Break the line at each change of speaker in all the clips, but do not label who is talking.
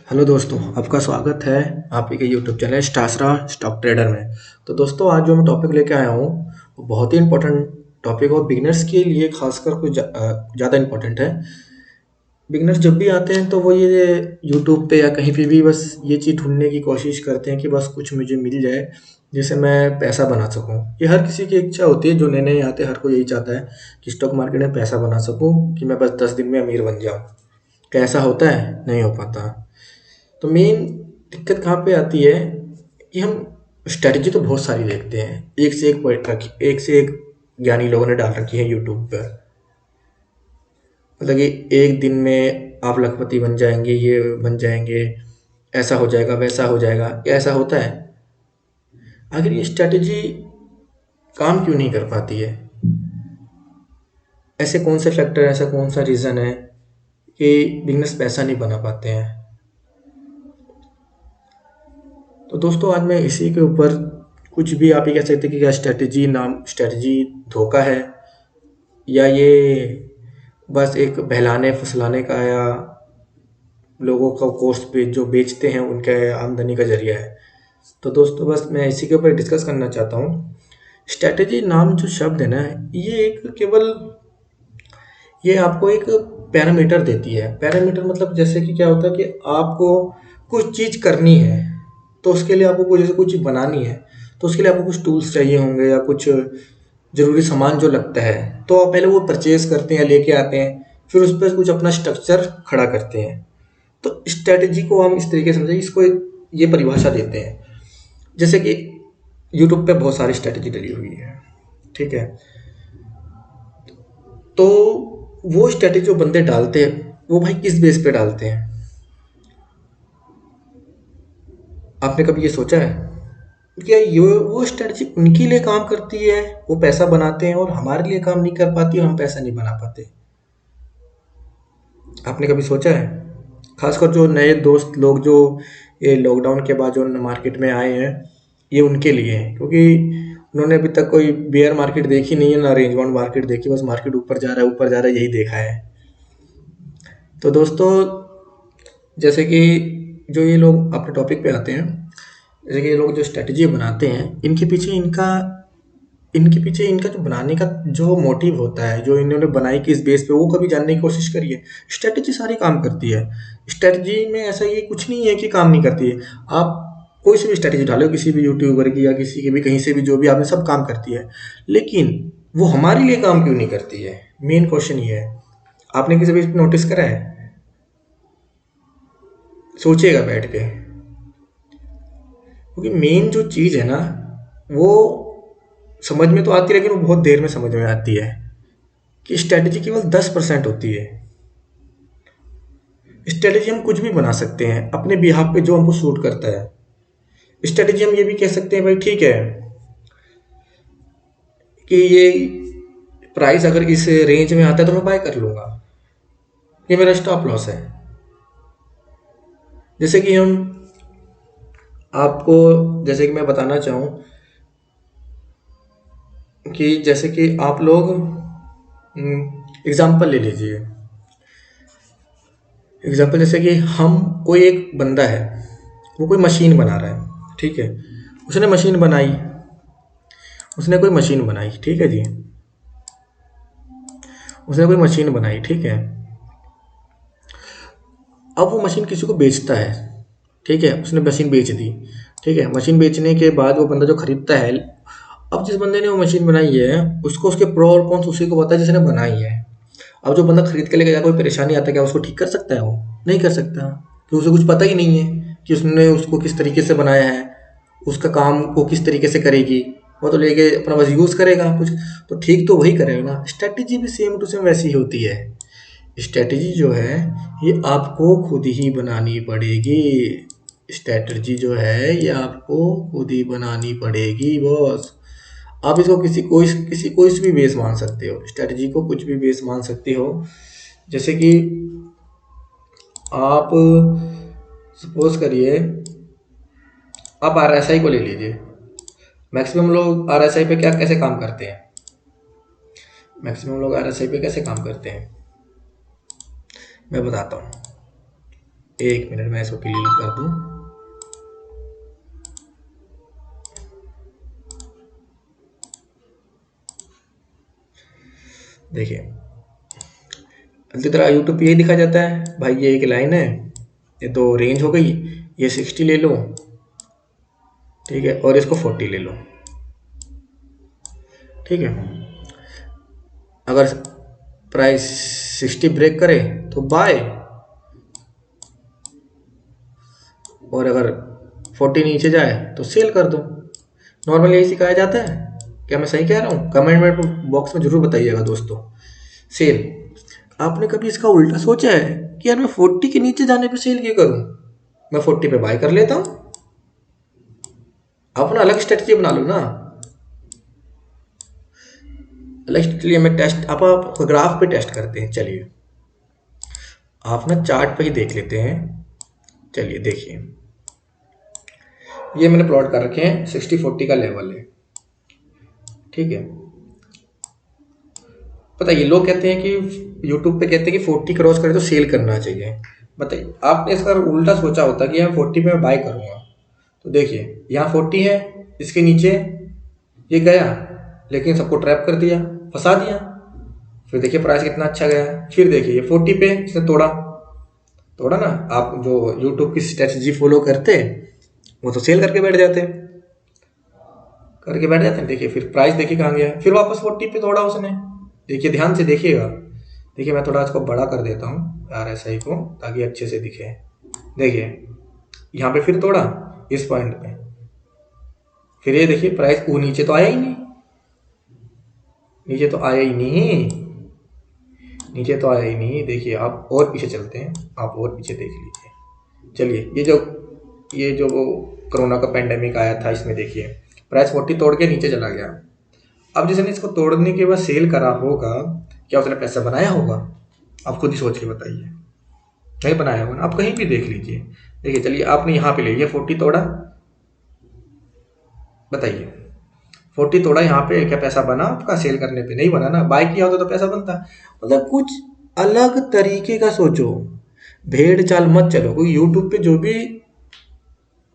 Hello दोस्तों, आपका स्वागत है आपके के यूट्यूब चैनल स्टासरा स्टॉक ट्रेडर में। तो दोस्तों, आज जो मैं टॉपिक लेके आया हूँ वो बहुत ही इंपॉर्टेंट टॉपिक और बिगिनर्स के लिए खासकर कुछ ज़्यादा इंपॉर्टेंट है। बिगिनर्स जब भी आते हैं तो वो ये यूट्यूब पे या कहीं पे भी बस ये चीज़ ढूंढने की कोशिश करते हैं कि बस कुछ मुझे मिल जाए जिससे मैं पैसा बना सकूं। ये हर किसी की इच्छा होती है, जो नए नए आते हैं हर कोई यही चाहता है कि स्टॉक मार्केट में पैसा बना सकूं, कि मैं बस 10 दिन में अमीर बन जाऊं। क्या ऐसा होता है? नहीं हो पाता। तो मेन दिक्कत कहाँ पे आती है कि हम स्ट्रैटेजी तो बहुत सारी देखते हैं, एक से एक पढ़ रखी, एक से एक ज्ञानी लोगों ने डाल रखी है यूट्यूब पर। मतलब कि एक दिन में आप लखपति बन जाएंगे, ये बन जाएंगे, ऐसा हो जाएगा, वैसा हो जाएगा। क्या ऐसा होता है? आखिर ये स्ट्रैटेजी काम क्यों नहीं कर पाती है? ऐसे कौन से फैक्टर, ऐसा कौन सा रीज़न है कि बिजनेस पैसा नहीं बना पाते हैं? तो दोस्तों, आज मैं इसी के ऊपर कुछ भी आप ये कह सकते हैं कि क्या स्ट्रैटेजी धोखा है, या ये बस एक बहलाने फुसलाने का, या लोगों का कोर्स पे जो बेचते हैं उनके आमदनी का जरिया है। तो दोस्तों, बस मैं इसी के ऊपर डिस्कस करना चाहता हूँ। स्ट्रैटेजी नाम जो शब्द है ना, ये एक केवल ये आपको एक पैरामीटर देती है। पैरामीटर मतलब जैसे कि क्या होता है कि आपको कुछ चीज़ करनी है, तो उसके लिए आपको कुछ, जैसे कुछ चीज़ बनानी है तो उसके लिए आपको कुछ टूल्स चाहिए होंगे या कुछ ज़रूरी सामान जो लगता है, तो आप पहले वो परचेज करते हैं, लेके आते हैं, फिर उस पर कुछ अपना स्ट्रक्चर खड़ा करते हैं। तो स्ट्रैटेजी को हम इस तरीके से समझें, इसको ये परिभाषा देते हैं। जैसे कि यूट्यूब पे बहुत सारी स्ट्रैटेजी डली हुई है, ठीक है। तो वो स्ट्रैटेजी जो बंदे डालते हैं वो भाई किस बेस पे डालते हैं? आपने कभी ये सोचा है क्या ये वो स्ट्रैटेजी उनके लिए काम करती है, वो पैसा बनाते हैं, और हमारे लिए काम नहीं कर पाती और हम पैसा नहीं बना पाते? आपने कभी सोचा है? खासकर जो नए दोस्त लोग जो ये लॉकडाउन के बाद जो मार्केट में आए हैं, ये उनके लिए है, क्योंकि उन्होंने अभी तक कोई बेयर मार्केट देखी नहीं है, ना रेंज बाउंड मार्केट देखी, बस मार्केट ऊपर जा रहा है ऊपर जा रहा है, यही देखा है। तो दोस्तों, जैसे कि जो ये लोग अपने टॉपिक पे आते हैं, जैसे कि ये लोग जो स्ट्रेटजी बनाते हैं, इनके पीछे इनका जो बनाने का जो मोटिव होता है, जो इन्होंने बनाई किस बेस पे, वो कभी जानने की कोशिश करिए। स्ट्रेटजी सारी काम करती है। स्ट्रेटजी में ऐसा ये कुछ नहीं है कि काम नहीं करती है। आप कोई सी भी स्ट्रेटजी डालो, किसी भी यूट्यूबर की या किसी की भी, कहीं से भी, जो भी आपने, सब काम करती है। लेकिन वो हमारे लिए काम क्यों नहीं करती है? मेन क्वेश्चन ये है। आपने किसी भी नोटिस करा है? सोचिएगा बैठ के, क्योंकि मेन जो चीज़ है ना, वो समझ में तो आती है, लेकिन वो बहुत देर में समझ में आती है कि स्ट्रैटेजी केवल 10% होती है। स्ट्रैटेजी हम कुछ भी बना सकते हैं अपने बिहाफ पे, जो हमको सूट करता है। स्ट्रैटेजी हम ये भी कह सकते हैं, भाई ठीक है कि ये प्राइस अगर इस रेंज में आता है तो मैं बाय कर लूंगा, ये मेरा स्टॉप लॉस है। जैसे कि हम आपको, जैसे कि मैं बताना चाहूँ कि जैसे कि आप लोग एग्जाम्पल ले लीजिए। एग्जाम्पल जैसे कि हम, कोई एक बंदा है, वो कोई मशीन बना रहा है, ठीक है। उसने मशीन बनाई, उसने कोई मशीन बनाई, ठीक है जी। उसने कोई मशीन बनाई, ठीक है। अब वो मशीन किसी को बेचता है, ठीक है। उसने मशीन बेच दी, ठीक है। मशीन बेचने के बाद वो बंदा जो खरीदता है, अब जिस बंदे ने वो मशीन बनाई है, उसको उसके प्रो और कॉन्स उसी को पता है जिसने बनाई है। अब जो बंदा खरीद के लेके जाए, कोई परेशानी आता है, क्या उसको ठीक कर सकता है? वो नहीं कर सकता, क्योंकि उसे कुछ पता ही नहीं है कि उसने उसको किस तरीके से बनाया है, उसका काम को किस तरीके से करेगी। वो तो लेके अपना बस यूज़ करेगा कुछ, तो ठीक तो वही करेगा ना। स्ट्रैटेजी भी सेम टू सेम वैसी ही होती है। स्ट्रैटेजी जो है, ये आपको खुद ही बनानी पड़ेगी। स्ट्रैटेजी जो है, ये आपको खुद ही बनानी पड़ेगी बॉस। आप इसको किसी कोई से भी बेस मान सकते हो, स्ट्रैटेजी को कुछ भी बेस मान सकते हो। जैसे कि आप सपोज करिए, आप आरएसआई को ले लीजिए। मैक्सिमम लोग आरएसआई पे क्या कैसे काम करते हैं? मैक्सिमम लोग आरएसआई पे कैसे काम करते हैं, मैं बताता हूँ। एक मिनट में इसको क्लियर कर दूं। देखिए जल्दी तरह यूट्यूब पे यही दिखा जाता है भाई, ये एक लाइन है, ये तो रेंज हो गई, ये 60 ले लो, ठीक है, और इसको 40 ले लो, ठीक है। अगर प्राइस 60 ब्रेक करे तो बाय, और अगर 40 नीचे जाए तो सेल कर दो। नॉर्मली यही सिखाया जाता है। क्या मैं सही कह रहा हूँ? कमेंट में बॉक्स में जरूर बताइएगा दोस्तों। सेल, आपने कभी इसका उल्टा सोचा है कि यार मैं 40 के नीचे जाने पे सेल क्यों करूं, मैं 40 पे बाय कर लेता हूं। अपना अलग स्ट्रेटजी बना लो ना, अलग स्ट्रेटजी में टेस्ट। आप ग्राफ पे टेस्ट करते हैं। चलिए आप ना चार्ट पे ही देख लेते हैं। चलिए देखिए, ये मैंने प्लॉट कर रखे हैं, 60-40 का लेवल है, ठीक है। बताइए, लोग कहते हैं कि यूट्यूब पे कहते हैं कि 40 क्रॉस करे तो सेल करना चाहिए। बताइए, आपने इसका उल्टा सोचा होता कि यहाँ 40 पे मैं बाय करूंगा, तो देखिए यहाँ 40 है, इसके नीचे ये गया, लेकिन सबको ट्रैप कर दिया, फंसा दिया। फिर देखिए प्राइस कितना अच्छा गया। फिर देखिए ये 40 पे इसने तोड़ा, तोड़ा ना। आप जो यूट्यूब की स्ट्रेटजी फॉलो करते वो तो सेल करके बैठ जाते, करके बैठ जाते हैं। देखिए फिर प्राइस देखिए कहाँ गया, फिर वापस 40 पे तोड़ा उसने। देखिए ध्यान से देखिएगा। देखिए मैं थोड़ा इसको बड़ा कर देता हूँ यार ऐसा ही को, ताकि अच्छे से दिखे। देखिए यहाँ पे फिर तोड़ा इस पॉइंट पे, फिर ये देखिए प्राइस वो नीचे तो आया ही नहीं, नीचे तो आया ही नहीं, नीचे तो आया ही नहीं। देखिए आप और पीछे चलते हैं, आप और पीछे देख लीजिए। चलिए ये जो वो कोरोना का पेंडेमिक आया था, इसमें देखिए प्राइस 40 तोड़ के नीचे चला गया। अब जिसने इसको तोड़ने के बाद सेल करा होगा, क्या उसने पैसा बनाया होगा? आप खुद ही सोच के बताइए। नहीं बनाया होगा ना, आप कहीं भी देख लीजिए। देखिए चलिए आपने यहाँ पे ले लिया 40 तोड़ा, बताइए 40 तोड़ा यहाँ पे, क्या पैसा बना आपका सेल करने पे? नहीं बना ना। बाय किया होता तो पैसा बनता। मतलब कुछ अलग तरीके का सोचो, भेड़ चाल मत चलो। क्योंकि यूट्यूब पे जो भी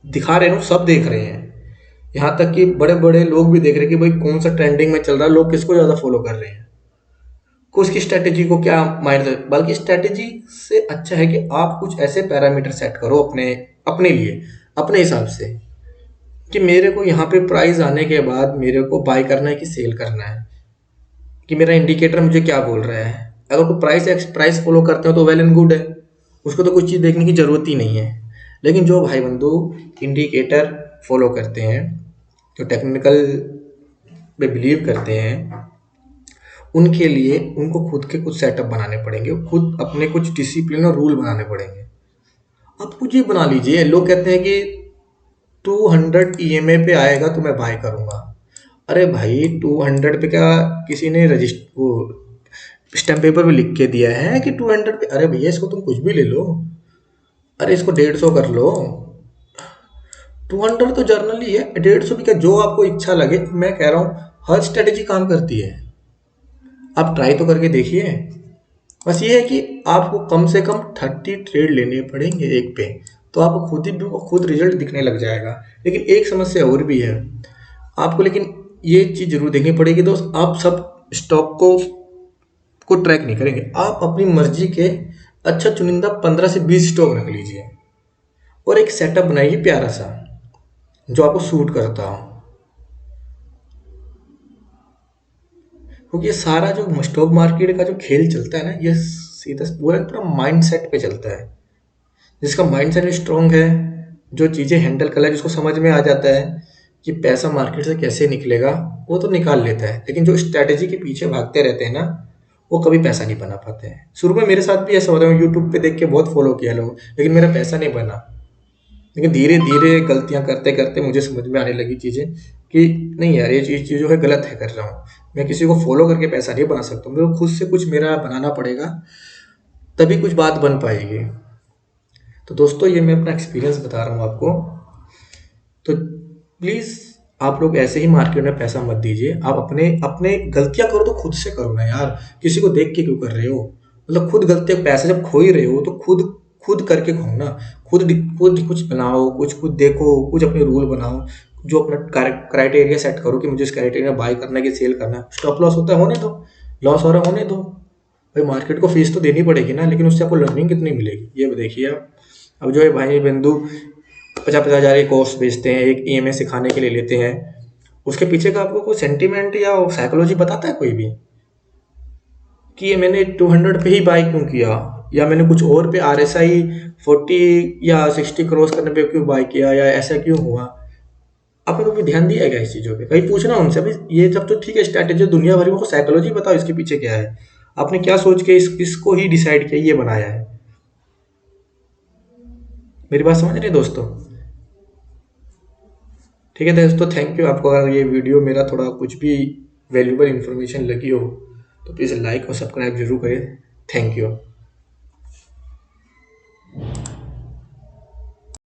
दिखा रहे हैं सब देख रहे हैं, यहाँ तक कि बड़े बड़े लोग भी देख रहे हैं कि भाई कौन सा ट्रेंडिंग में चल रहा है, लोग किसको ज़्यादा फॉलो कर रहे हैं, को उसकी स्ट्रेटेजी को क्या माइंड। बल्कि स्ट्रेटेजी से अच्छा है कि आप कुछ ऐसे पैरामीटर सेट करो अपने अपने लिए, अपने हिसाब से, कि मेरे को यहाँ पे प्राइस आने के बाद मेरे को बाय करना है कि सेल करना है, कि मेरा इंडिकेटर मुझे क्या बोल रहा है। अगर कोई प्राइस फॉलो करते हो तो वेल एंड गुड है, उसको तो कुछ चीज़ देखने की ज़रूरत ही नहीं है। लेकिन जो भाई बंधु इंडिकेटर फॉलो करते हैं, जो टेक्निकल पे बिलीव करते हैं, उनके लिए उनको खुद के कुछ सेटअप बनाने पड़ेंगे, खुद अपने कुछ डिसिप्लिन और रूल बनाने पड़ेंगे। आप कुछ ही बना लीजिए। लोग कहते हैं कि 200 ईएमए पे आएगा तो मैं बाय करूंगा। अरे भाई 200 पे क्या किसी ने रजिस्टर वो स्टैम्प पेपर पे लिख के दिया है कि 200 पे? अरे भैया इसको तुम कुछ भी ले लो, अरे इसको 150 कर लो। 200 तो जर्नली है, 150 भी क्या, जो आपको इच्छा लगे। मैं कह रहा हूँ हर स्ट्रेटेजी काम करती है, आप ट्राई तो करके देखिए। बस ये है कि आपको कम से कम 30 ट्रेड लेने पड़ेंगे एक पे, तो आपको खुद रिजल्ट दिखने लग जाएगा। लेकिन एक समस्या और भी है आपको, लेकिन ये चीज़ जरूर देखनी पड़ेगी दोस्त, आप सब स्टॉक को ट्रैक नहीं करेंगे। आप अपनी मर्जी के अच्छा चुनिंदा 15 से 20 स्टॉक रख लीजिए और एक सेटअप बनाइए प्यारा सा, जो आपको सूट करता हो। क्योंकि ये सारा जो स्टॉक मार्केट का जो खेल चलता है ना, ये सीधा पूरा माइंड सेट पे चलता है। जिसका माइंड सेट स्ट्रांग है, जो चीज़ें हैंडल कर ले, जिसको समझ में आ जाता है कि पैसा मार्केट से कैसे निकलेगा, वो तो निकाल लेता है। लेकिन जो स्ट्रैटेजी के पीछे भागते रहते हैं ना, वो कभी पैसा नहीं बना पाते हैं। शुरू में मेरे साथ भी ऐसा होता है, यूट्यूब पे देख के बहुत फॉलो किया लोग, लेकिन मेरा पैसा नहीं बना। लेकिन धीरे धीरे गलतियां करते करते मुझे समझ में आने लगी चीज़ें कि नहीं यार, ये चीज़ जो है गलत है कर रहा हूँ। मैं किसी को फॉलो करके पैसा नहीं बना सकता, मेरे को खुद से कुछ मेरा बनाना पड़ेगा, तभी कुछ बात बन पाएगी। तो दोस्तों ये मैं अपना एक्सपीरियंस बता रहा हूँ आपको। तो प्लीज़ आप लोग ऐसे ही मार्केट में पैसा मत दीजिए। आप अपने अपने गलतियां करो तो खुद से करो ना यार, किसी को देख के क्यों कर रहे हो? मतलब खुद गलतियां, पैसे जब खो ही रहे हो तो खुद खुद करके खाओ ना। खुद कुछ बनाओ, कुछ खुद देखो, कुछ अपने रूल बनाओ, जो अपना क्राइटेरिया सेट करो कि मुझे इस क्राइटेरिया बाय करना है कि सेल करना है। स्टॉप लॉस होता है होने दो, लॉस हो रहा है होने दो। भाई मार्केट को फीस तो देनी पड़ेगी ना, लेकिन उससे आपको लर्निंग कितनी मिलेगी ये देखिए आप। अब जो है भाई बंधु 50-50 हज़ार के कोर्स बेचते हैं, एक ईएमआई सिखाने के लिए लेते हैं, उसके पीछे का आपको कोई सेंटिमेंट या साइकोलॉजी बताता है कोई भी कि ये मैंने 200 पे ही बाय क्यों किया, या मैंने कुछ और पे RSI 40 या 60 क्रॉस करने पे क्यों बाय किया, या ऐसा क्यों हुआ। आपने कभी ध्यान दिया है क्या इस चीज़ों पे? कहीं पूछना उनसे भाई, ये सब तो ठीक है स्ट्रैटेजी दुनिया भर में, साइकोलॉजी बताओ इसके पीछे क्या है, आपने क्या सोच के इसको ही डिसाइड किया, ये बनाया है। मेरी बात समझ रहे हैं दोस्तों? ठीक है दोस्तों, थैंक यू। आपको अगर ये वीडियो मेरा थोड़ा कुछ भी वैल्यूबल इंफॉर्मेशन लगी हो तो प्लीज़ लाइक और सब्सक्राइब जरूर करें। Thank you.